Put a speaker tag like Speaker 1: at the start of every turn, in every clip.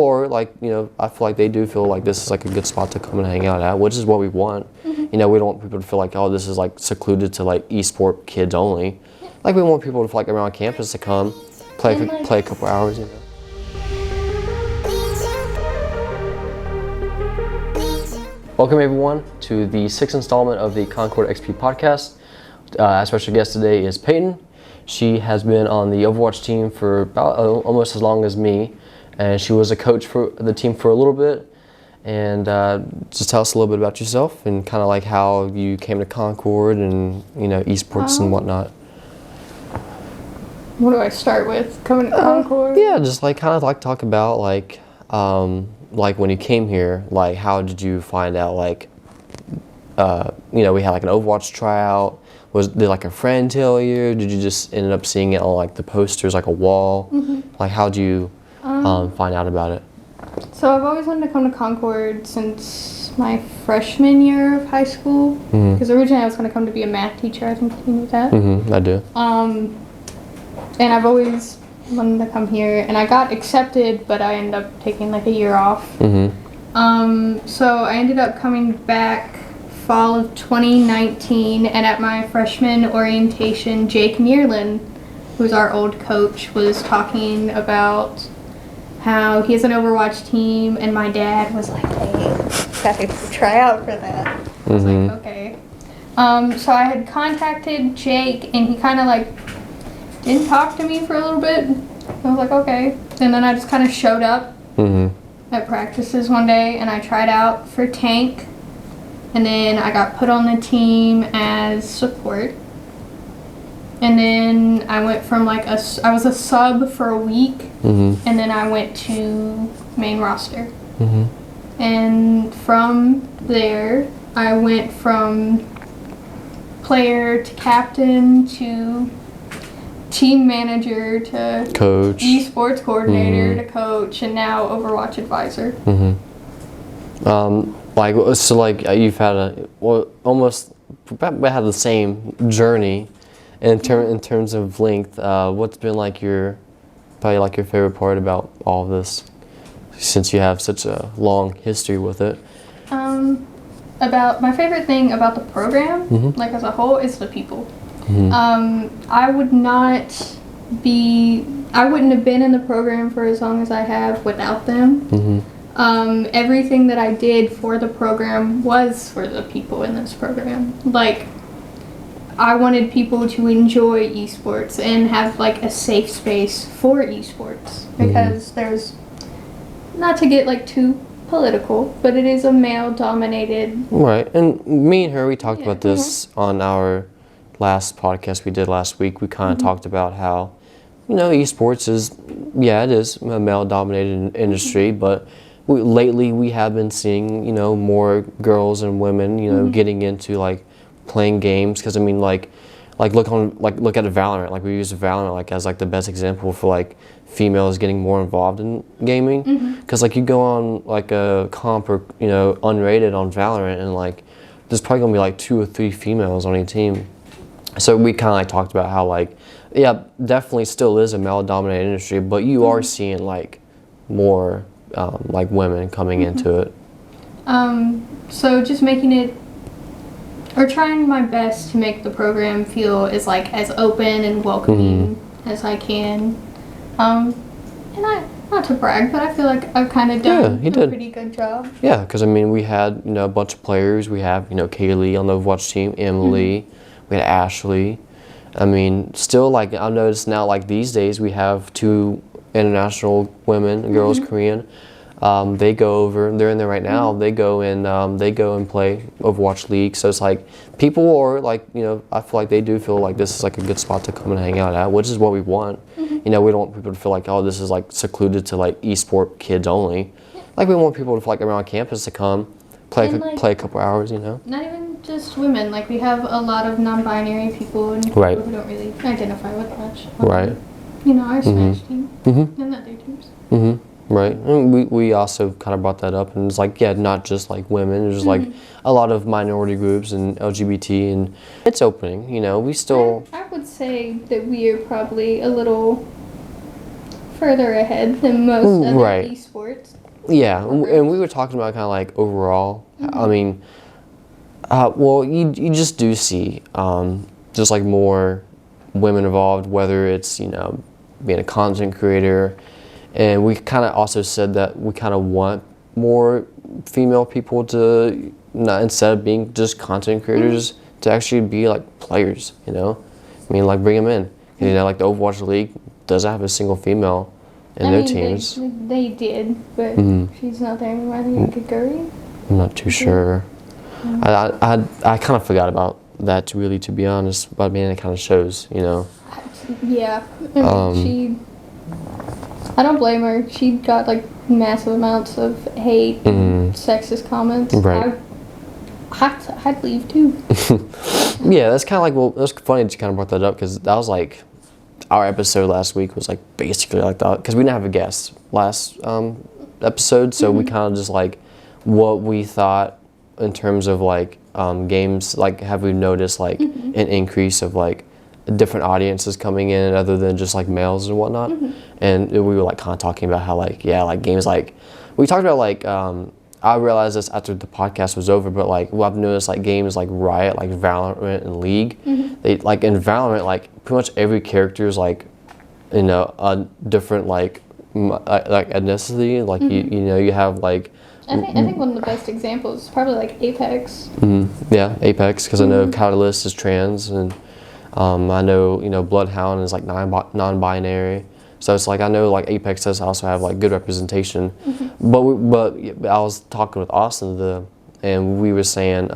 Speaker 1: are like, I feel like they do feel like this is like a good spot to come and hang out at, which is what we want. We don't want people to feel like, oh, this is like secluded to like esport kids only. Like we want people to feel like around campus to come play a couple hours, Welcome everyone to the 6th installment of the ConcordXp podcast. Our special guest today is Peyton. She has been on the Overwatch team for about almost as long as me, and she was a coach for the team for a little bit. And just tell us a little bit about yourself and kind of like how you came to Concord and esports and whatnot.
Speaker 2: What do I start with? Coming to Concord?
Speaker 1: Yeah, just like kind of like talk about like when you came here, like how did you find out like we had like an Overwatch tryout. Did like a friend tell you? Did you just end up seeing it on like the posters, like a wall? Like how'd you find out about it?
Speaker 2: So I've always wanted to come to Concord since my freshman year of high school. Because originally I was going to come to be a math teacher. I think you knew that.
Speaker 1: I do.
Speaker 2: And I've always wanted to come here, and I got accepted, but I ended up taking like a year off. So I ended up coming back fall of 2019, and at my freshman orientation, Jake Neerlin, who's our old coach, was talking about how he has an Overwatch team, and my dad was like, hey, gotta try out for that. I was like, okay. So I had contacted Jake, and he kind of like didn't talk to me for a little bit. I was like, okay. And then I just kind of showed up at practices one day, and I tried out for tank. And then I got put on the team as support. And then I went from I was a sub for a week, and then I went to main roster. And from there, I went from player to captain to team manager to
Speaker 1: coach,
Speaker 2: Esports Coordinator to coach, and now Overwatch advisor.
Speaker 1: You've had almost had the same journey in terms of length. What's been like your favorite part about all of this, since you have such a long history with it?
Speaker 2: About my favorite thing about the program, like as a whole, is the people. I wouldn't have been in the program for as long as I have without them. Everything that I did for the program was for the people in this program. Like, I wanted people to enjoy esports and have like a safe space for esports, because there's, not to get like too political, but it is a male dominated.
Speaker 1: Right, and me and her, we talked about this on our last podcast we did last week. We kind of talked about how, esports is, it is a male dominated industry, but lately we have been seeing, more girls and women, getting into like playing games. Because I mean, look at Valorant. Like we use Valorant like as like the best example for like females getting more involved in gaming. Because like you go on like a comp or unrated on Valorant, and like there's probably gonna be like 2 or 3 females on a team. So we kind of like talked about how like, definitely still is a male dominated industry, but you are seeing like more like women coming into it.
Speaker 2: So just making it, or trying my best to make the program feel as open and welcoming as I can. And not to brag, but I feel like I've kind of done a pretty good job.
Speaker 1: Yeah, because I mean we had a bunch of players. We have Kaylee on the Overwatch team, Emily, we had Ashley. I mean, still like I've noticed now like these days we have 2 international women, girls, Korean. They go over. They're in there right now. They go and play Overwatch League. So it's like people are like I feel like they do feel like this is like a good spot to come and hang out at, which is what we want. We don't want people to feel like, oh, this is like secluded to like esport kids only. Like we want people to feel like around campus to come play a couple hours. Not
Speaker 2: even just women. Like we have a lot of non-binary people and people who don't really identify with much. Our Smash team and other teams.
Speaker 1: Right, and we also kind of brought that up, and it's like, not just like women, there's like a lot of minority groups and LGBT, and it's opening, we still...
Speaker 2: I would say that we are probably a little further ahead than most other esports.
Speaker 1: Yeah, and we were talking about kind of like overall. I mean, well, you just do see just like more women involved, whether it's being a content creator, and we kind of also said that we kind of want more female people to not, instead of being just content creators, to actually be like players. I mean, like bring them in. Like the Overwatch League doesn't have a single female in their teams.
Speaker 2: They did, but she's not there anymore. I think Gaguri.
Speaker 1: I'm not too sure. I kind of forgot about that, to be honest. But I mean, it kind of shows,
Speaker 2: Yeah. I don't blame her. She got like massive amounts of hate and sexist comments.
Speaker 1: Right.
Speaker 2: I'd leave too.
Speaker 1: Yeah, that's kind of like, well, it was funny that you kind of brought that up, because that was like, our episode last week was like basically like that, because we didn't have a guest last episode, so we kind of just like what we thought in terms of like games, like have we noticed like an increase of like different audiences coming in other than just like males and whatnot. And we were like kind of talking about how like, yeah, like games, like we talked about like I realized this after the podcast was over, but like I've noticed like games like Riot, like Valorant and League, they like in Valorant, like pretty much every character is like a different like ethnicity, like you have like
Speaker 2: I think one of the best examples is probably like Apex.
Speaker 1: Yeah, Apex, because I know Catalyst is trans, and I know Bloodhound is like non-binary. So it's like I know like Apex does also have like good representation, but I was talking with Austin and we were saying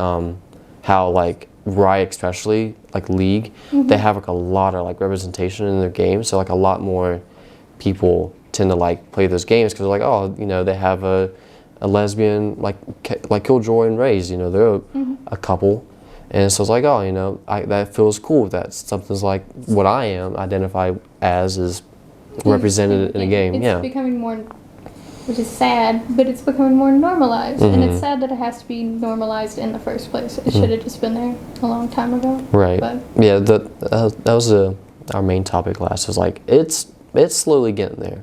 Speaker 1: how like Riot, especially like League, they have like a lot of like representation in their games. So like a lot more people tend to like play those games because they're like, they have a lesbian like Killjoy and Raze, they're a couple. And so it's like, that feels cool. That something's like what I am identify as is represented in a game.
Speaker 2: It's becoming more, which is sad, but it's becoming more normalized. And it's sad that it has to be normalized in the first place. It should have just been there a long time ago.
Speaker 1: Right.
Speaker 2: But
Speaker 1: yeah, that was our main topic last. Was like, it's slowly getting there.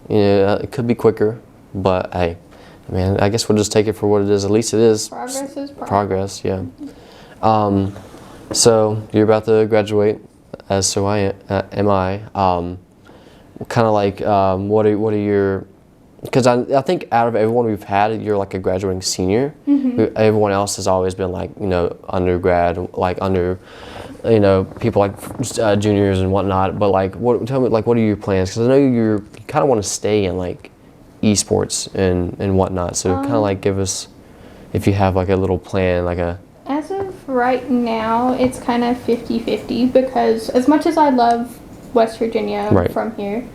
Speaker 1: It could be quicker, but hey, man, I guess we'll just take it for what it is. At least it is.
Speaker 2: Progress is
Speaker 1: progress. Yeah. So you're about to graduate, as so am I. Kind of like, what are your? Because I think out of everyone we've had, you're like a graduating senior. Everyone else has always been like undergrad, like under, people like juniors and whatnot. But like, tell me, like, what are your plans? Because I know you kind of want to stay in like esports and whatnot. So kind of like give us, if you have like a little plan, like a.
Speaker 2: As of right now, it's kind of 50-50 because as much as I love West Virginia from here,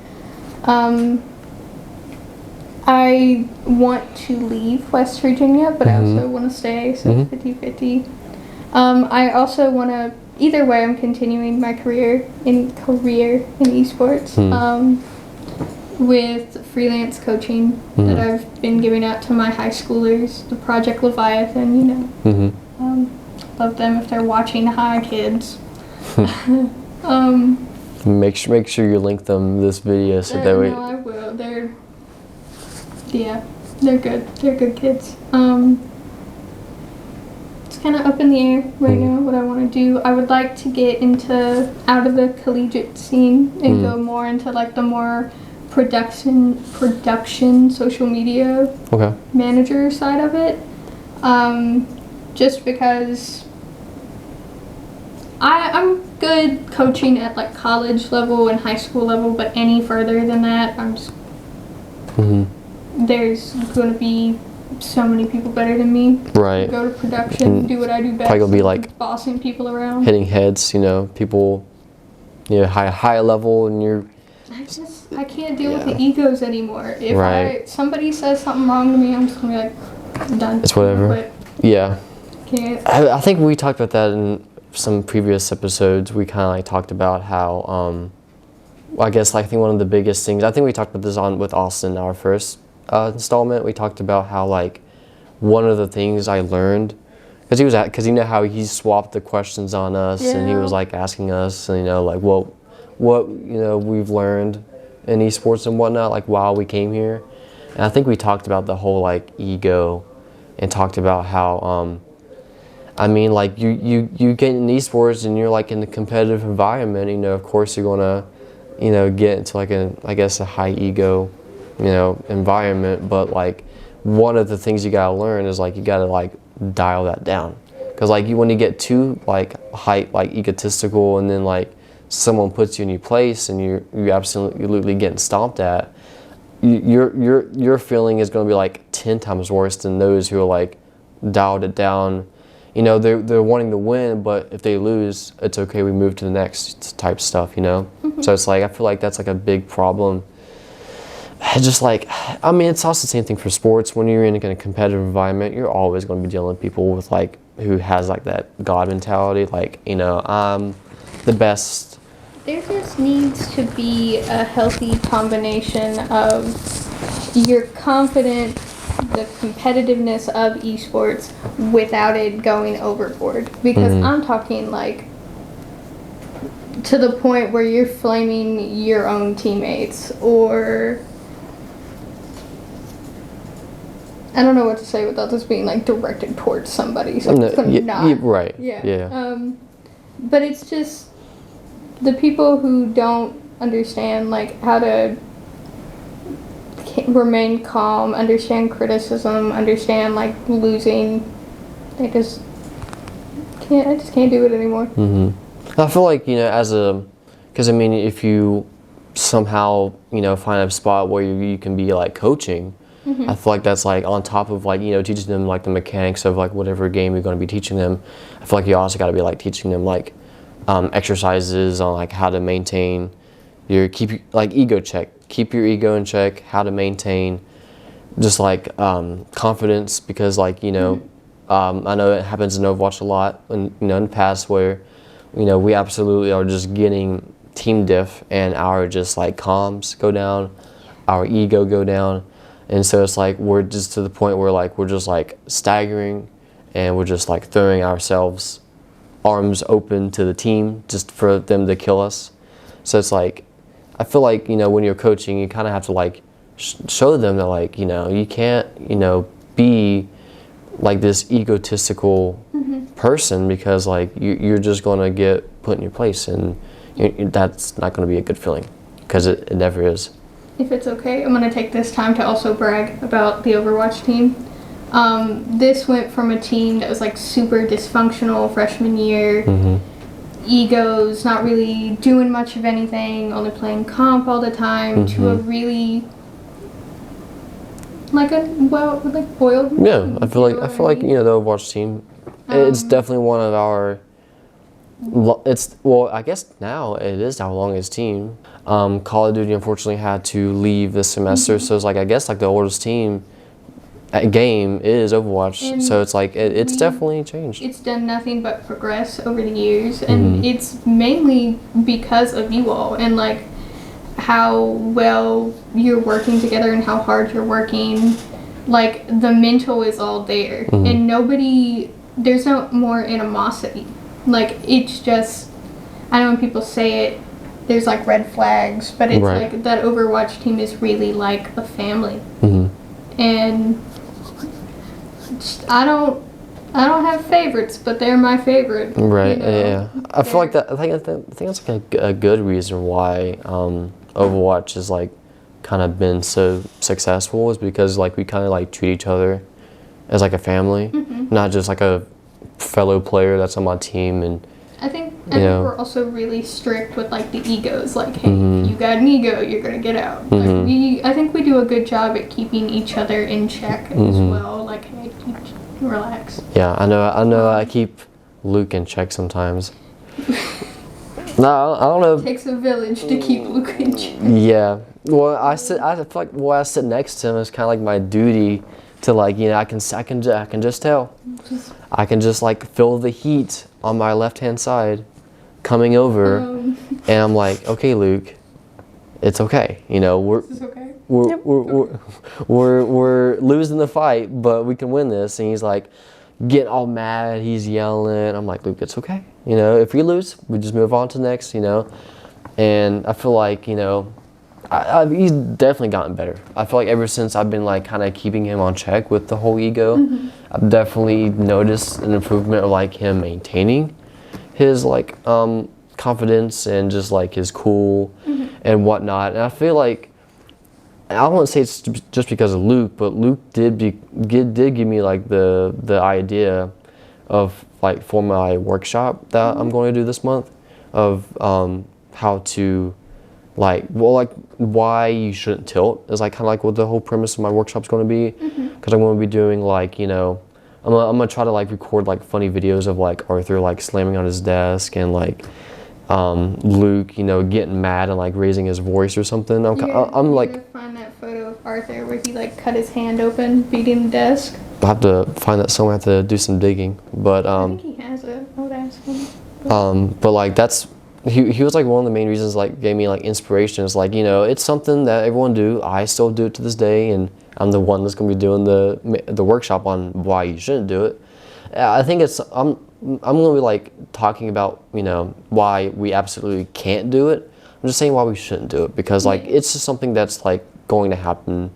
Speaker 2: I want to leave West Virginia, but I also want to stay, so 50-50. I also want to, either way, I'm continuing my career in esports with freelance coaching that I've been giving out to my high schoolers, the Project Leviathan, love them if they're watching. Hi, kids.
Speaker 1: Make sure you link them this video so that way.
Speaker 2: No, I will. They're good. They're good kids. It's kind of up in the air right now what I want to do. I would like to get out of the collegiate scene and go more into like the more production social media manager side of it. Just because I'm good coaching at like college level and high school level, but any further than that, I'm just there's going to be so many people better than me.
Speaker 1: Right.
Speaker 2: Go to production, do what I do best.
Speaker 1: Probably gonna be like
Speaker 2: bossing people around,
Speaker 1: hitting heads. People, high level, and you're.
Speaker 2: I can't deal with the egos anymore. If somebody says something wrong to me, I'm just gonna be like, done.
Speaker 1: It's whatever. Yeah.
Speaker 2: Can't.
Speaker 1: I think we talked about that in some previous episodes. We kind of like talked about how, I guess I think one of the biggest things, I think we talked about this with Austin, our first installment. We talked about how like one of the things I learned, because you know how he swapped the questions on us and he was like asking us, like what we've learned in esports and whatnot, like while we came here. And I think we talked about the whole like ego, and talked about how I mean, like you get in esports and you're like in a competitive environment. You know, of course you're gonna, you know, get into like a high ego, you know, environment. But like one of the things you gotta learn is like you gotta like dial that down, because like when you get too like egotistical, and then like someone puts you in your place and you're absolutely getting stomped at, your feeling is going to be like 10 times worse than those who are like dialed it down. You know, they're wanting to win, but if they lose, it's okay, we move to the next type stuff, you know? So it's like, I feel like that's like a big problem. Just like, I mean, it's also the same thing for sports. When you're in a competitive environment, you're always going to be dealing with people with like, who has like that God mentality, like, you know, I'm the best.
Speaker 2: There just needs to be a healthy combination of you're confident, the competitiveness of esports, without it going overboard. Because I'm talking like to the point where you're flaming your own teammates, or I don't know what to say without this being like directed towards somebody. So
Speaker 1: Right.
Speaker 2: Yeah.
Speaker 1: Yeah.
Speaker 2: But it's just the people who don't understand like how to remain calm, understand criticism, understand like losing. They just can't. I just can't do it anymore.
Speaker 1: I feel like, you know, because I mean, if you somehow, you know, find a spot where you can be like coaching, I feel like that's like on top of like, you know, teaching them like the mechanics of like whatever game you're going to be teaching them. I feel like you also got to be like teaching them like exercises on like how to maintain like ego check, keep your ego in check, how to maintain just like confidence, because like, you know, I know it happens in Overwatch a lot, and you know, in the past where, you know, we absolutely are just getting team diff and our just like comms go down, our ego go down, and so it's like we're just to the point where like we're just like staggering, and we're just like throwing ourselves arms open to the team just for them to kill us. So it's like, I feel like, you know, when you're coaching, you kind of have to like show them that like, you know, you can't, you know, be like this egotistical person, because like you're just going to get put in your place, and that's not going to be a good feeling, because it never is.
Speaker 2: If it's okay, I'm going to take this time to also brag about the Overwatch team. This went from a team that was like super dysfunctional freshman year, egos, not really doing much of anything, only playing comp all the time, to a really like boiled.
Speaker 1: Yeah, I feel like you know, the Overwatch team, it's definitely one of our. I guess now it is our longest team. Call of Duty unfortunately had to leave this semester, so it's like, I guess like the oldest team game is Overwatch, and so it's like it's definitely changed.
Speaker 2: It's done nothing but progress over the years, and it's mainly because of you all and like how well you're working together and how hard you're working. Like the mental is all there, and there's no more animosity. Like it's just, I know when people say it, there's like red flags, but it's like that Overwatch team is really like a family, and I don't have favorites, but they're my favorite.
Speaker 1: Right.
Speaker 2: You know?
Speaker 1: Yeah. I feel like that. I think that's like a good reason why Overwatch has like kind of been so successful, is because like we kind of like treat each other as like a family, not just like a fellow player that's on my team. And
Speaker 2: I think we're also really strict with like the egos. Like, hey, if you got an ego, you're gonna get out. Like I think we do a good job at keeping each other in check as well. Like, hey, relax.
Speaker 1: Yeah, I know. I keep Luke in check sometimes. No, I don't know.
Speaker 2: It takes a village to keep Luke in check.
Speaker 1: Yeah. Well, I feel like while I sit next to him, it's kind of like my duty to like, you know, I can just tell. I can just like feel the heat on my left-hand side coming over, and I'm like, okay, Luke, it's okay. You know, we're losing the fight, but we can win this. And he's like getting all mad. He's yelling. I'm like, Luke, it's okay. You know, if we lose, we just move on to the next. You know, and I feel like, you know, He's definitely gotten better. I feel like ever since I've been like kind of keeping him on check with the whole ego, I've definitely noticed an improvement of like him maintaining his like confidence and just like his cool and whatnot. And I feel like, I won't say it's just because of Luke, but Luke did give me like the idea of like for my workshop that I'm going to do this month of how to like why you shouldn't tilt is like kind of like what the whole premise of my workshop's going to be, because I'm going to be doing like, you know, I'm gonna try to like record like funny videos of like Arthur like slamming on his desk and like Luke, you know, getting mad and like raising his voice or something. I'm like,
Speaker 2: find that photo of Arthur where he like cut his hand open beating the desk.
Speaker 1: I have to find that somewhere. I have to do some digging, but
Speaker 2: I think he has it. I would ask him.
Speaker 1: But like that's he was like one of the main reasons like gave me like inspiration. Is like, you know, it's something that everyone do. I still do it to this day, and I'm the one that's gonna be doing the workshop on why you shouldn't do it. I think I'm gonna be like talking about, you know, why we absolutely can't do it. I'm just saying why we shouldn't do it, because like it's just something that's like going to happen.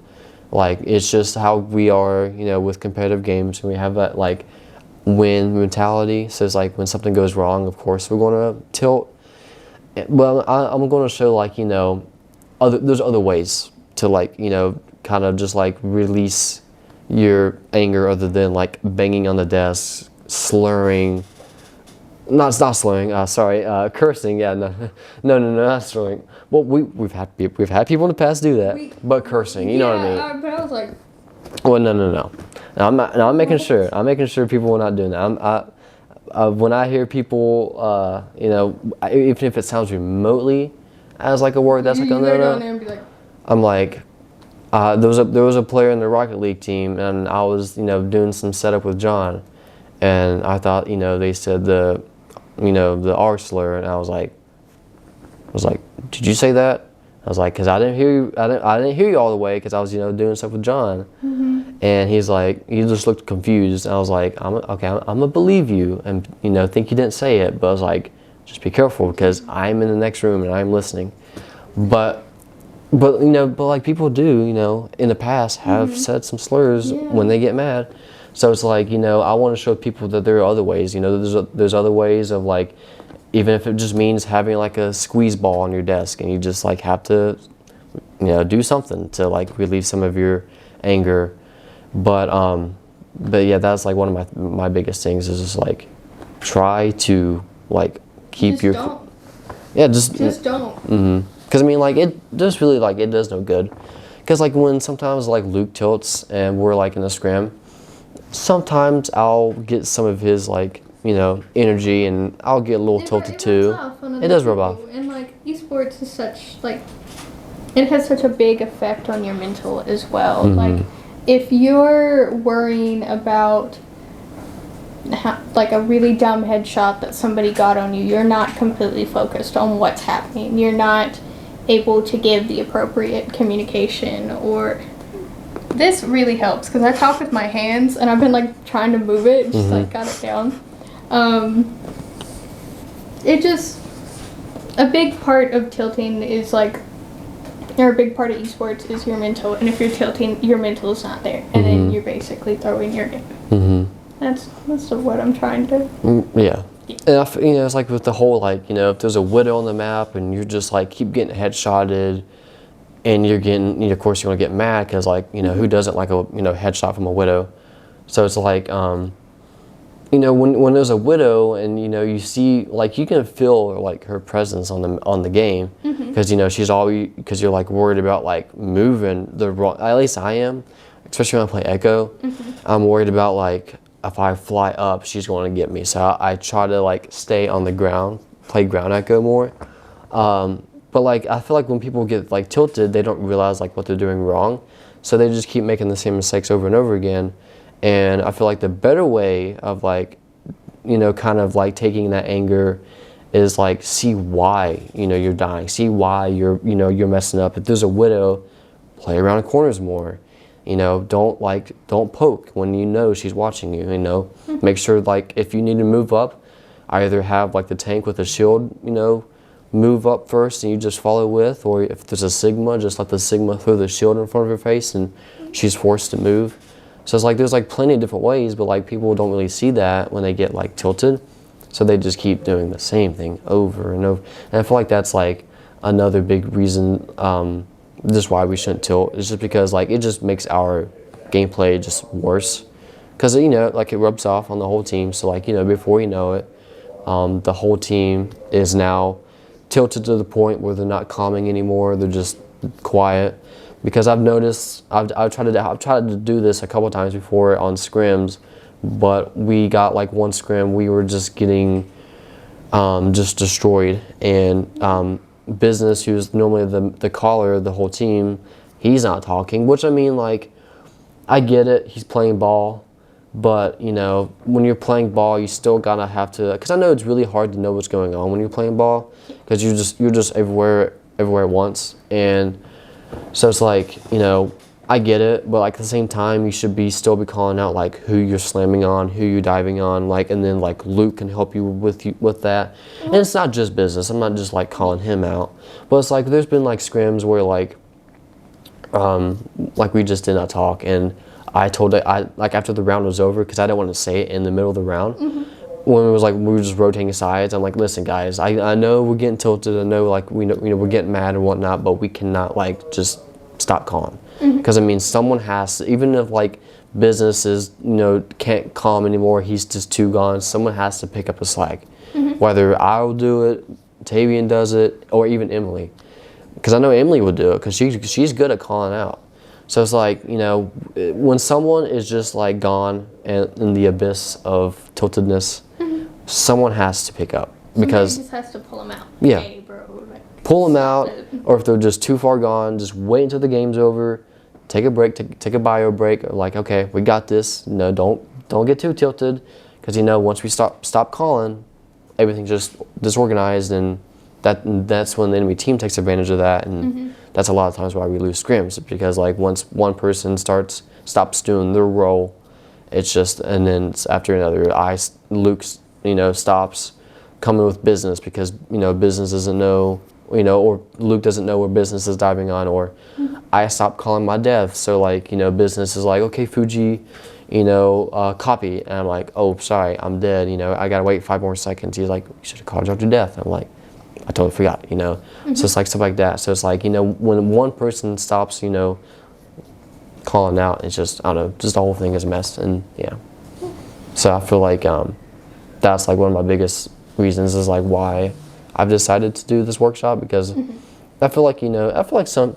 Speaker 1: Like it's just how we are, you know, with competitive games, and we have that like win mentality. So it's like when something goes wrong, of course we're going to tilt. Well, I'm going to show like, you know, there's other ways to like, you know, kind of just like release your anger other than like banging on the desk, slurring. Not slurring. Cursing. Yeah, no, not slurring. Well, we've had people in the past do that, but cursing. You know what I mean?
Speaker 2: But I was like,
Speaker 1: well, no. I'm making sure. I'm making sure people are not doing that. When I hear people, you know, even if it sounds remotely as like a word that's like, no. I'm like, there was a player in the Rocket League team, and I was, you know, doing some setup with John, and I thought, you know, they said the R slur, and I was like, did you say that? I was like, because I didn't hear you. I didn't hear you all the way because I was, you know, doing stuff with John. And he's like, he just looked confused. And I was like, I'm gonna believe you, and you know, think you didn't say it. But I was like, just be careful because I'm in the next room and I'm listening. But you know, like people do, you know, in the past have said some slurs when they get mad. So it's like, you know, I want to show people that there are other ways. You know, there's other ways of like, even if it just means having like a squeeze ball on your desk, and you just like have to, you know, do something to like relieve some of your anger. But yeah, that's like one of my biggest things is just like try to like keep your
Speaker 2: don't.
Speaker 1: Yeah, just
Speaker 2: don't.
Speaker 1: Because I mean, like it just really like it does no good. Because like when sometimes like Luke tilts and we're like in a scrim, sometimes I'll get some of his like, you know, energy, and I'll get a little tilted too. It does rub off.
Speaker 2: And like esports is such like, it has such a big effect on your mental as well. Like if you're worrying about like a really dumb headshot that somebody got on you, you're not completely focused on what's happening. You're not able to give the appropriate communication. Or this really helps because I talk with my hands, and I've been like trying to move it, just like got it down. It just, a big part of tilting is like, or a big part of esports is your mental, and if you're tilting, your mental is not there, and then you're basically throwing your game. That's what I'm trying to.
Speaker 1: Yeah. And you know, it's like with the whole like, you know, if there's a widow on the map and you're just like keep getting headshotted, and you're getting, you know, of course you're gonna get mad because like, you know, who doesn't like a, you know, headshot from a widow? So it's like, you know, when there's a widow and, you know, you see, like, you can feel, like, her presence on the game. Because, you know, she's always, because you're, like, worried about, like, moving the wrong, at least I am, especially when I play Echo. I'm worried about, like, if I fly up, she's going to get me. So I try to, like, stay on the ground, play ground Echo more. But, like, I feel like when people get, like, tilted, they don't realize, like, what they're doing wrong. So they just keep making the same mistakes over and over again. And I feel like the better way of like, you know, kind of like taking that anger is like see why, you know, you're dying, see why you're messing up. If there's a widow, play around corners more. You know, don't poke when you know she's watching you. You know, make sure like if you need to move up, either have like the tank with a shield, you know, move up first and you just follow with, or if there's a Sigma, just let the Sigma throw the shield in front of her face and she's forced to move. So it's like there's like plenty of different ways, but like people don't really see that when they get like tilted. So they just keep doing the same thing over and over. And I feel like that's like another big reason just why we shouldn't tilt. It's just because like it just makes our gameplay just worse. Because, you know, like it rubs off on the whole team. So like, you know, before you know it, the whole team is now tilted to the point where they're not calming anymore. They're just quiet. Because I've noticed, I've tried to do this a couple times before on scrims, but we got like one scrim, we were just getting just destroyed. And Business, who's normally the caller of the whole team, he's not talking. Which I mean, like, I get it. He's playing ball. But, you know, when you're playing ball, you still gotta have to, because I know it's really hard to know what's going on when you're playing ball, because you're just everywhere at once. And so it's like, you know, I get it, but like at the same time, you should still be calling out like who you're slamming on, who you're diving on, like, and then like Luke can help you with that. And it's not just Business. I'm not just like calling him out, but it's like there's been like scrims where like we just did not talk, and I told it, like after the round was over, because I didn't want to say it in the middle of the round. When it was like we were just rotating sides, I'm like, listen guys, I know we're getting tilted, I know like we know, you know, we're getting mad and whatnot, but we cannot like just stop calling. Because I mean, someone has to, even if like Business is, you know, can't calm anymore, he's just too gone, someone has to pick up the slack. Whether I'll do it, Tavian does it, or even Emily. Because I know Emily would do it, because she's good at calling out. So it's like, you know, when someone is just like gone in the abyss of tiltedness, someone has to pick up. Because
Speaker 2: somebody just has to pull them out.
Speaker 1: Yeah.
Speaker 2: Hey, bro, like,
Speaker 1: pull them out, or if they're just too far gone, just wait until the game's over, take a break, take a bio break, or like, okay, we got this. No, don't get too tilted, because you know once we stop calling, everything's just disorganized, and that's when the enemy team takes advantage of that, and that's a lot of times why we lose scrims, because like once one person stops doing their role, it's just, and then after another, Luke's, you know, stops coming with Business because, you know, Business doesn't know, you know, or Luke doesn't know where Business is diving on, or I stop calling my dev, so like, you know, Business is like, okay, Fuji, you know, copy, and I'm like, oh, sorry, I'm dead, you know, I gotta wait 5 more seconds. He's like, you should have called out your death. I'm like, I totally forgot, you know. So it's like stuff like that. So it's like, you know, when one person stops, you know, calling out, it's just, I don't know, just the whole thing is a mess. And yeah. So I feel like that's like one of my biggest reasons is like why I've decided to do this workshop, because I feel like, you know,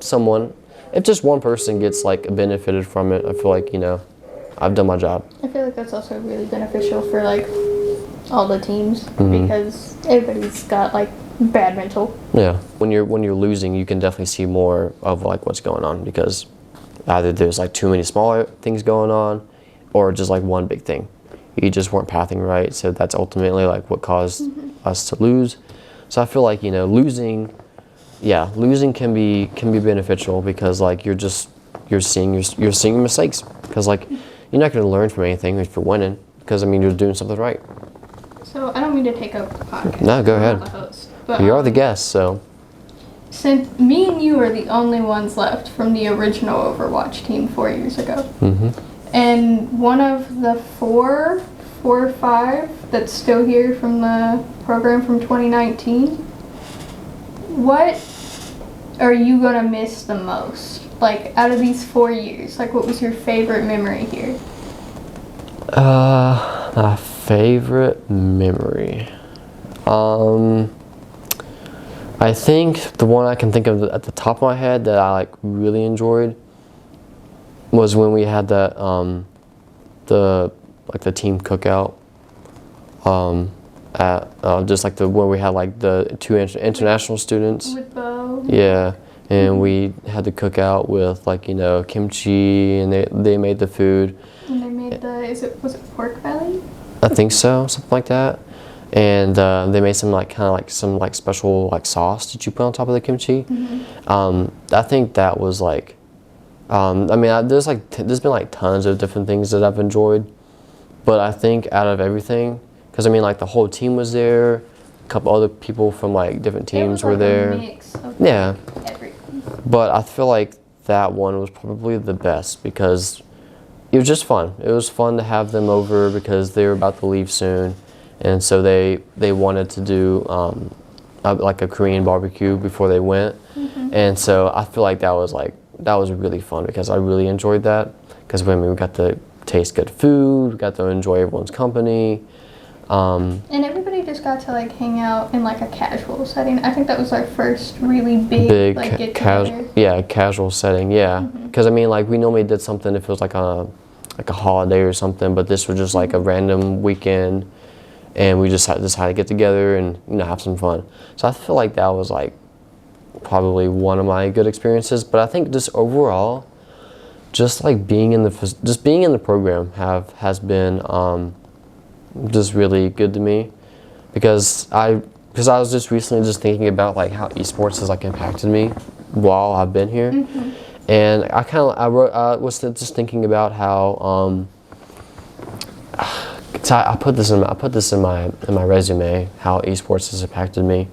Speaker 1: someone, if just one person gets like benefited from it, I feel like, you know, I've done my job.
Speaker 2: I feel like that's also really beneficial for like all the teams, because everybody's got like bad mental.
Speaker 1: Yeah, when you're losing, you can definitely see more of like what's going on, because either there's like too many smaller things going on, or just like one big thing. You just weren't pathing right, so that's ultimately like what caused us to lose. So I feel like, you know, losing can be beneficial, because like you're seeing your mistakes, because like you're not going to learn from anything if you're winning, because I mean you're doing something right.
Speaker 2: So I don't mean to take up the podcast.
Speaker 1: No, go ahead.
Speaker 2: I'm the host, but
Speaker 1: You are the guest, so.
Speaker 2: Since me and you are the only ones left from the original Overwatch team 4 years ago, and one of the four or five that's still here from the program from 2019, what are you gonna miss the most? Like, out of these 4 years, like, what was your favorite memory here?
Speaker 1: My favorite memory. I think the one I can think of at the top of my head that I like really enjoyed was when we had that the team cookout at just like when we had like the 2 international students.
Speaker 2: With Bo.
Speaker 1: Yeah, and we had the cookout with like, you know, kimchi, and they made the food.
Speaker 2: And they made was it pork belly?
Speaker 1: I think so, something like that. And they made some like kind of like some like special like sauce that you put on top of the kimchi. I think that was like, I mean, there's been like tons of different things that I've enjoyed, but I think out of everything, because I mean like the whole team was there, couple other people from like different teams were
Speaker 2: like
Speaker 1: there.
Speaker 2: A mix of
Speaker 1: Yeah.
Speaker 2: everything.
Speaker 1: But I feel like that one was probably the best because it was just fun. It was fun to have them over because they were about to leave soon, and so they wanted to do like a Korean barbecue before they went, and so I feel like that was really fun because I really enjoyed that because we got to taste good food, we got to enjoy everyone's company.
Speaker 2: And everybody just got to like hang out in like a casual setting. I think that was our first really big like get together.
Speaker 1: Casual setting. Yeah, because I mean, like we normally did something if it was like a holiday or something, but this was just like a random weekend, and we just had to get together and have some fun. So I feel like that was like probably one of my good experiences. But I think just overall, just like being in the program has been just really good to me because I was just recently just thinking about like how esports has like impacted me while I've been here, and I was just thinking about how I put this in my resume how esports has impacted me,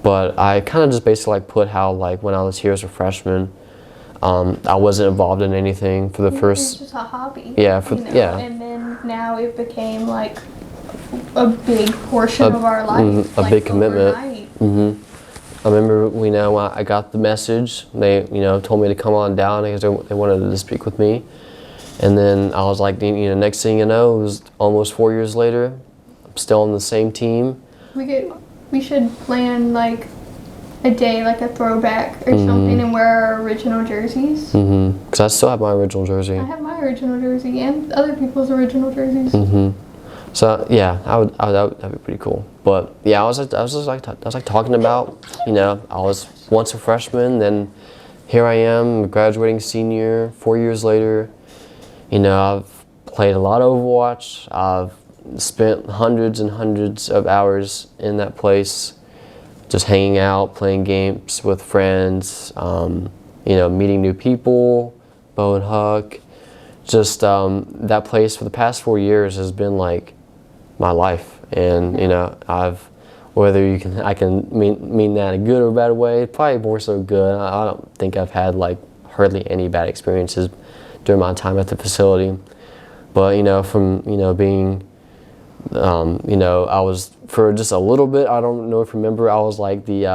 Speaker 1: but I kind of just basically like put how like when I was here as a freshman, I wasn't involved in anything for the first.
Speaker 2: It was just a hobby.
Speaker 1: Yeah,
Speaker 2: And then now it became like a big portion of our life.
Speaker 1: A
Speaker 2: like
Speaker 1: big commitment.
Speaker 2: Overnight.
Speaker 1: I remember when I got the message, they told me to come on down because they wanted to speak with me, and then I was like, next thing you know, it was almost 4 years later. I'm still on the same team.
Speaker 2: We should plan like a day, like a throwback or something, and wear our original jerseys.
Speaker 1: Because I still have my original jersey.
Speaker 2: I have my original jersey and other people's original jerseys.
Speaker 1: So yeah, that'd be pretty cool. But yeah, I was talking about, I was once a freshman, then here I am, graduating senior, 4 years later. I've played a lot of Overwatch. I've spent hundreds and hundreds of hours in that place, just hanging out, playing games with friends, meeting new people, Bo and Huck. Just that place for the past 4 years has been like my life, and whether I can mean that in a good or bad way, probably more so good. I don't think I've had like hardly any bad experiences during my time at the facility, but from being I was for just a little bit. I don't know if you remember. I was like the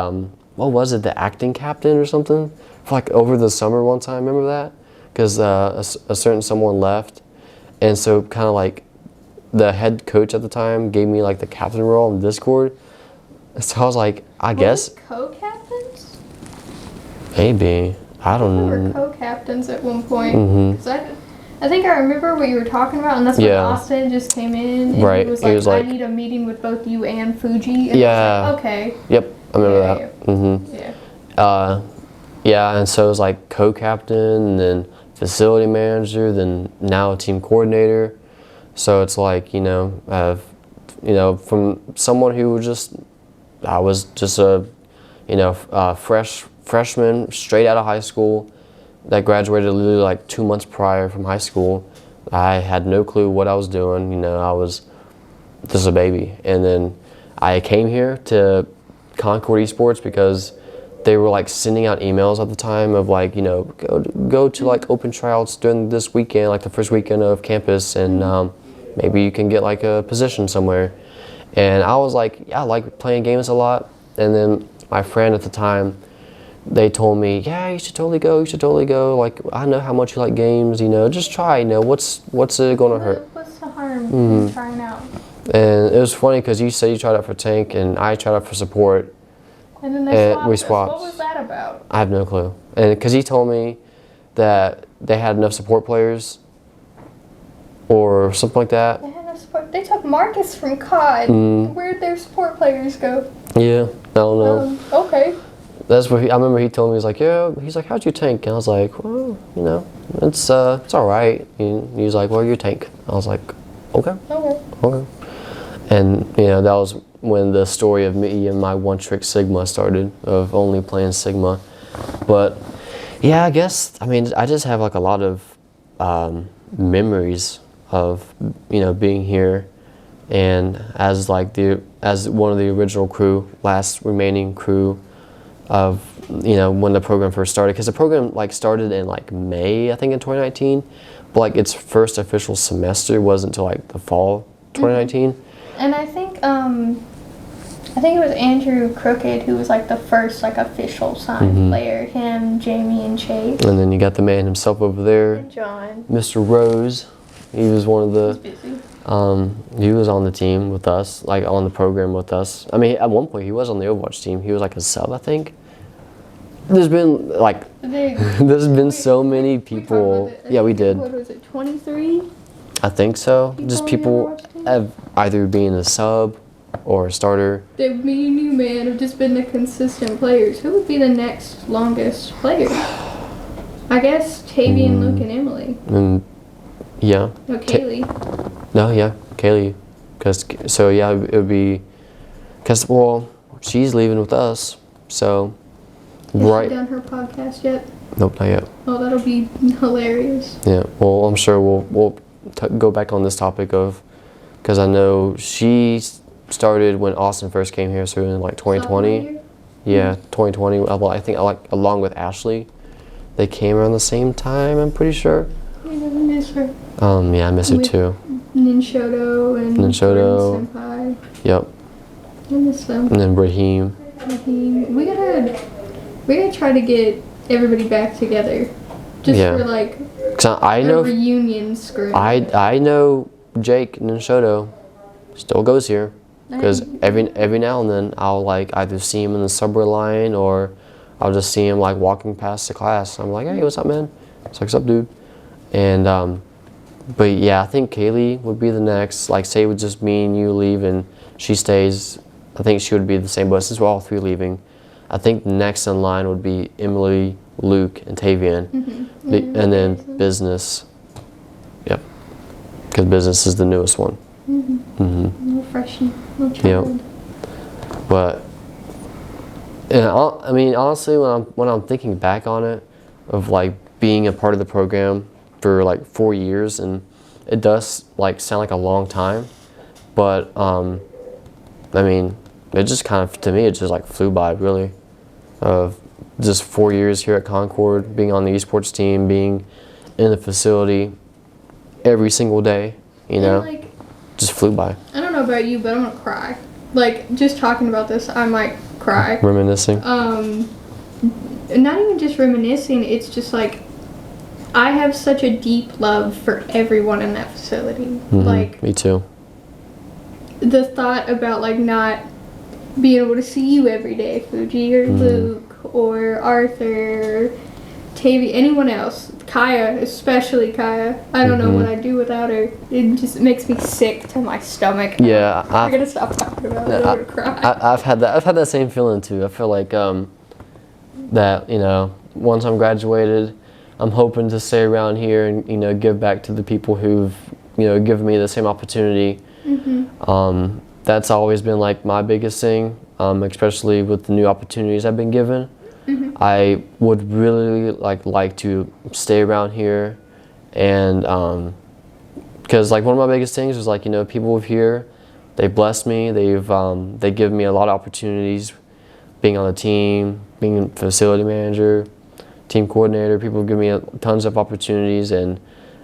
Speaker 1: what was it? The acting captain or something for like over the summer one time. Remember that? Because a certain someone left, and so kind of like the head coach at the time gave me like the captain role in Discord. So I was like, I guess
Speaker 2: co-captains.
Speaker 1: Maybe I don't know.
Speaker 2: We were co-captains at one point. 'Cause I think I remember what you were talking about, and that's when Austin just came in and
Speaker 1: right.
Speaker 2: he was like, I need a meeting with both you and Fuji. And
Speaker 1: yeah.
Speaker 2: I was like, okay.
Speaker 1: Yep, I remember that.
Speaker 2: Yeah.
Speaker 1: Yeah, and so it was like co-captain, and then facility manager, then now team coordinator. So it's like, from someone who was I was just a freshman straight out of high school that graduated literally like 2 months prior from high school. I had no clue what I was doing. I was just a baby. And then I came here to ConcordEsports because they were like sending out emails at the time of like, go to like open tryouts during this weekend, like the first weekend of campus, and maybe you can get like a position somewhere. And I was like, yeah, I like playing games a lot. And then my friend at the time, they told me, yeah, you should totally go. Like, I know how much you like games, just try, what's it gonna hurt?
Speaker 2: What's the harm in trying out?
Speaker 1: And it was funny because you said you tried out for tank and I tried out for support.
Speaker 2: And then
Speaker 1: we swapped.
Speaker 2: What was that about?
Speaker 1: I have no clue. And because he told me that they had enough support players or something like that.
Speaker 2: They had enough support. They took Marcus from COD. Where'd their support players go?
Speaker 1: Yeah, I don't know.
Speaker 2: Okay.
Speaker 1: That's what I remember. He told me, he's like, how'd you tank? And I was like, well, it's all right. And he was like, well, you're tank. I was like, okay. And that was when the story of me and my one trick Sigma started, of only playing Sigma. But yeah, I guess I just have like a lot of memories of being here, and as one of the original crew, last remaining crew of when the program first started, because the program started in May, I think, in 2019, but its first official semester wasn't until the fall 2019.
Speaker 2: And I think it was Andrew Crooked who was the first official signed player. Him, Jamie, and Chase.
Speaker 1: And then you got the man himself over there,
Speaker 2: And John.
Speaker 1: Mr. Rose. He was one of the.
Speaker 2: He's busy.
Speaker 1: He was on the team with us, on the program with us. I mean, at one point he was on the Overwatch team. He was a sub, I think. There's been there's been so many people. Yeah, we did.
Speaker 2: What was it? 23.
Speaker 1: I think so. Just people have either being a sub or a starter.
Speaker 2: Me and you, man, have just been the consistent players. Who would be the next longest player? I guess Tavian, Luke, and Emily.
Speaker 1: Yeah.
Speaker 2: No, Kaylee.
Speaker 1: No, yeah, Kaylee. It would be. She's leaving with us, so.
Speaker 2: Has she done her podcast yet?
Speaker 1: Nope, not yet.
Speaker 2: Oh, that'll be hilarious.
Speaker 1: Yeah, well, I'm sure we'll go back on this topic because I know she started when Austin first came here, so in 2020. Yeah, 2020. Well, I think along with Ashley, they came around the same time. I'm pretty sure.
Speaker 2: I never miss her.
Speaker 1: Yeah, I miss her too.
Speaker 2: Ninshoto and Senpai.
Speaker 1: Yep.
Speaker 2: I miss them.
Speaker 1: And then Raheem.
Speaker 2: We gotta try to get everybody back together, just for
Speaker 1: I know
Speaker 2: reunion scream.
Speaker 1: I know Jake Ninshoto still goes here because every now and then I'll either see him in the subway line or I'll just see him walking past the class. I'm like, hey, what's up, man? It's what's up, dude? And but yeah, I think Kaylee would be the next. Say with just me and you leave and she stays. I think she would be the same. But since we're all three leaving, I think next in line would be Emily, Luke, and Tavian. And then business. Yep. Because business is the newest one.
Speaker 2: No freshie, no child.
Speaker 1: Yep. But, I mean, honestly, when I'm thinking back on it, of being a part of the program for 4 years, and it does sound like a long time, but I mean, it just kind of, to me, it just flew by, really. Of just 4 years here at Concord, being on the esports team, being in the facility every single day, just flew by.
Speaker 2: I don't know about you, but I'm gonna cry. Just talking about this, I might cry.
Speaker 1: Reminiscing.
Speaker 2: Not even just reminiscing, it's just I have such a deep love for everyone in that facility.
Speaker 1: Me too.
Speaker 2: The thought about not being able to see you every day, Fuji or Luke or Arthur, Tavy, anyone else, Kaya, especially Kaya. I don't know what I'd do without her. It just makes me sick to my stomach.
Speaker 1: Yeah,
Speaker 2: I'm gonna stop talking about it. I'm gonna cry.
Speaker 1: I've had that same feeling too. I feel that once I'm graduated, I'm hoping to stay around here and give back to the people who've given me the same opportunity. That's always been my biggest thing, especially with the new opportunities I've been given. I would really like to stay around here, and because one of my biggest things is people here, they blessed me. They give me a lot of opportunities, being on the team, being a facility manager, team coordinator. People give me tons of opportunities, and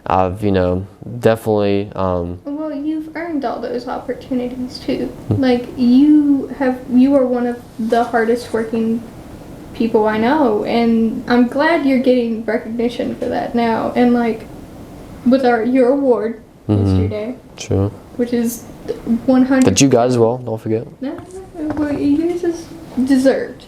Speaker 1: I've definitely.
Speaker 2: Well, you've earned all those opportunities too. You are one of the hardest working people I know, and I'm glad you're getting recognition for that now. And with your award yesterday,
Speaker 1: true,
Speaker 2: which is 100.
Speaker 1: That you guys as well. Don't forget.
Speaker 2: No, yours is deserved.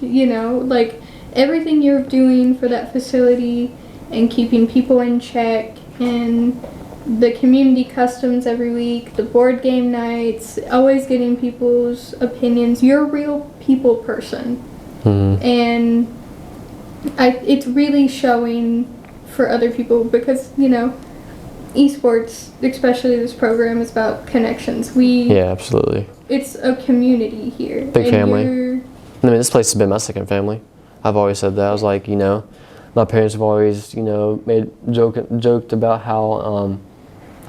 Speaker 2: Everything you're doing for that facility and keeping people in check, and the community customs every week, the board game nights, always getting people's opinions. You're a real people person. And it's really showing for other people because, esports, especially this program, is about connections. Yeah,
Speaker 1: absolutely.
Speaker 2: It's a community here.
Speaker 1: Big family. This place has been my second family. I've always said that. I was my parents have always, joked about how,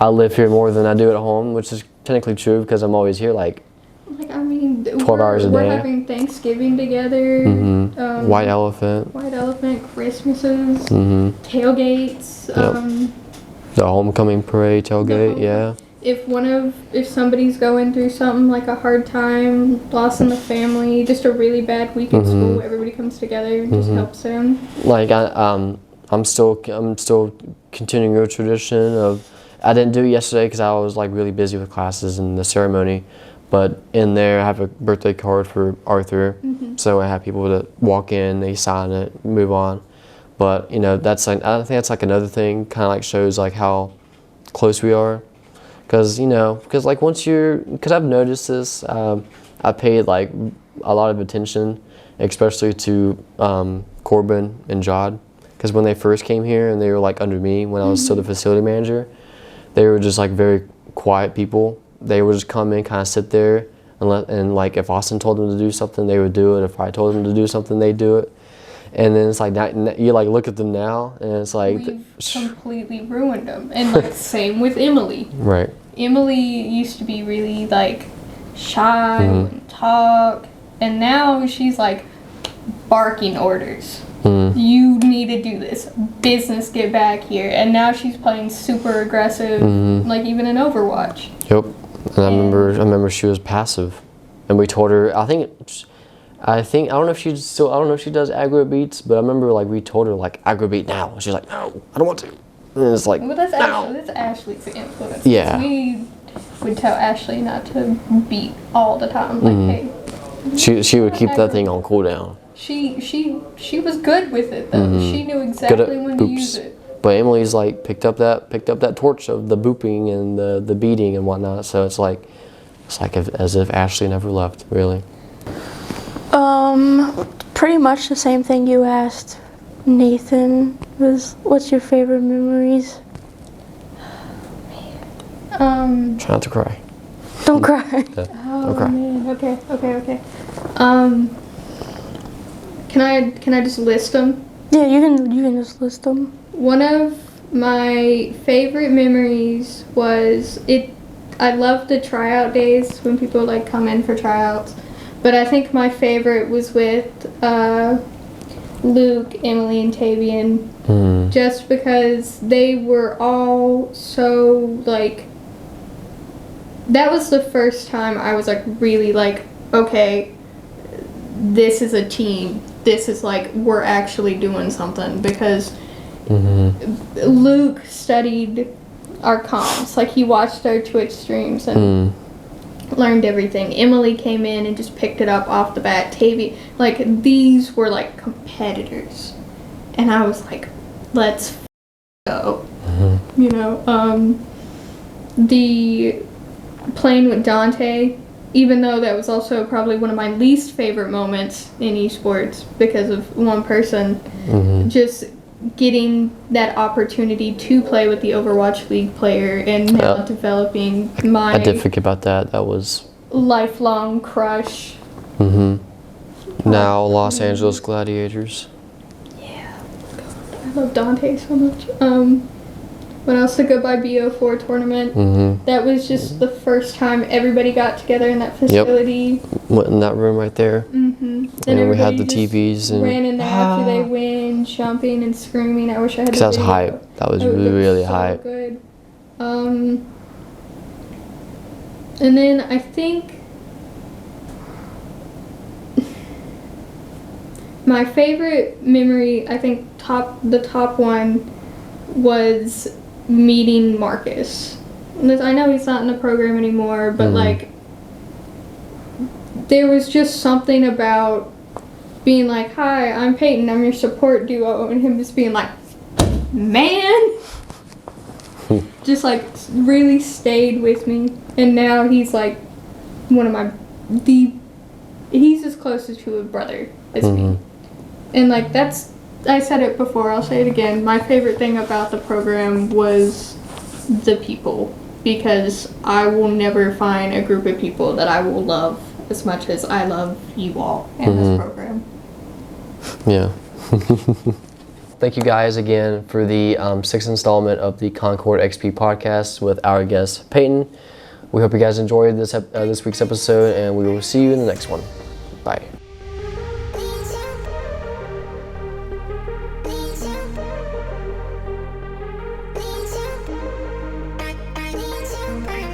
Speaker 1: I live here more than I do at home, which is technically true because I'm always here like 12 hours a day.
Speaker 2: We're having Thanksgiving together.
Speaker 1: White Elephant.
Speaker 2: Christmases, tailgates.
Speaker 1: Yep. The homecoming parade tailgate, yeah.
Speaker 2: If somebody's going through something like a hard time, loss in the family, just a really bad week at school, everybody comes together and just helps them.
Speaker 1: Like I'm still continuing a tradition of. I didn't do it yesterday because I was like really busy with classes and the ceremony, but in there I have a birthday card for Arthur, so I have people that walk in, they sign it, move on. But you know, that's like, I think that's like another thing, kind of like shows like how close we are, because like because I've noticed this, I paid like a lot of attention, especially to Corbin and Jod, because when they first came here and they were like under me when I was still the facility manager, they were just like very quiet people. They would just come in, kind of sit there, and like if Austin told them to do something, they would do it. If I told them to do something, they'd do it. And then it's like you like look at them now, and it's like
Speaker 2: we've completely ruined them. And like same with Emily.
Speaker 1: Right.
Speaker 2: Emily used to be really like shy and talk, and now she's like barking orders. You need to do this. Business, get back here. And now she's playing super aggressive, like even in Overwatch.
Speaker 1: Yep. And I remember she was passive, and we told her. I don't know if she does aggro beats, but I remember like we told her like aggro beat now. And she's like, no, I don't want to. And it's like,
Speaker 2: well, that's Ashley's influence.
Speaker 1: Yeah.
Speaker 2: We would tell Ashley not to beat all the time. Like, hey.
Speaker 1: She would keep that thing on cooldown.
Speaker 2: She was good with it though. She knew exactly when to use it.
Speaker 1: But Emily's like picked up that torch of the booping and the beating and whatnot. So it's like as if Ashley never left, really.
Speaker 3: Pretty much the same thing you asked Nathan. What's your favorite memories?
Speaker 1: Try not to cry.
Speaker 3: Don't cry.
Speaker 1: Yeah, don't cry.
Speaker 2: Man. Okay. Can I just list them?
Speaker 3: Yeah, you can just list them.
Speaker 2: One of my favorite memories was I loved the tryout days when people like come in for tryouts, but I think my favorite was with Luke, Emily, and Tavian, just because they were all so like. That was the first time I was like really like, okay, this is a team. This is like, we're actually doing something, because Luke studied our comms. Like he watched our Twitch streams and learned everything. Emily came in and just picked it up off the bat. Tavy, like these were like competitors. And I was like, let's go. You know, the playing with Dante, even though that was also probably one of my least favorite moments in esports because of one person, just getting that opportunity to play with the Overwatch League player and now developing my...
Speaker 1: I did forget about that. That was...
Speaker 2: lifelong crush.
Speaker 1: Now Los Angeles Gladiators.
Speaker 2: Yeah. I love Dante so much. When I was the Goodbye BO4 tournament, that was just the first time everybody got together in that facility.
Speaker 1: Went in that room right there.
Speaker 2: And
Speaker 1: then we had the TVs and
Speaker 2: ran in there after they win, jumping and screaming. I wish I had.
Speaker 1: Because that was hype. That was really
Speaker 2: so
Speaker 1: hype.
Speaker 2: Good. And then I think my favorite memory, I think the top one, was meeting Marcus. I know he's not in the program anymore, but like there was just something about being like, hi, I'm Peyton, I'm your support duo, and him just being like, man, just like really stayed with me. And now he's like one of he's as close to a brother as me. And like I said it before, I'll say it again. My favorite thing about the program was the people, because I will never find a group of people that I will love as much as I love you all in this program.
Speaker 1: Yeah. thank you guys again for the 6th installment of the ConcordXp podcast with our guest Peyton. We hope you guys enjoyed this week's episode, and we will see you in the next one. Bye.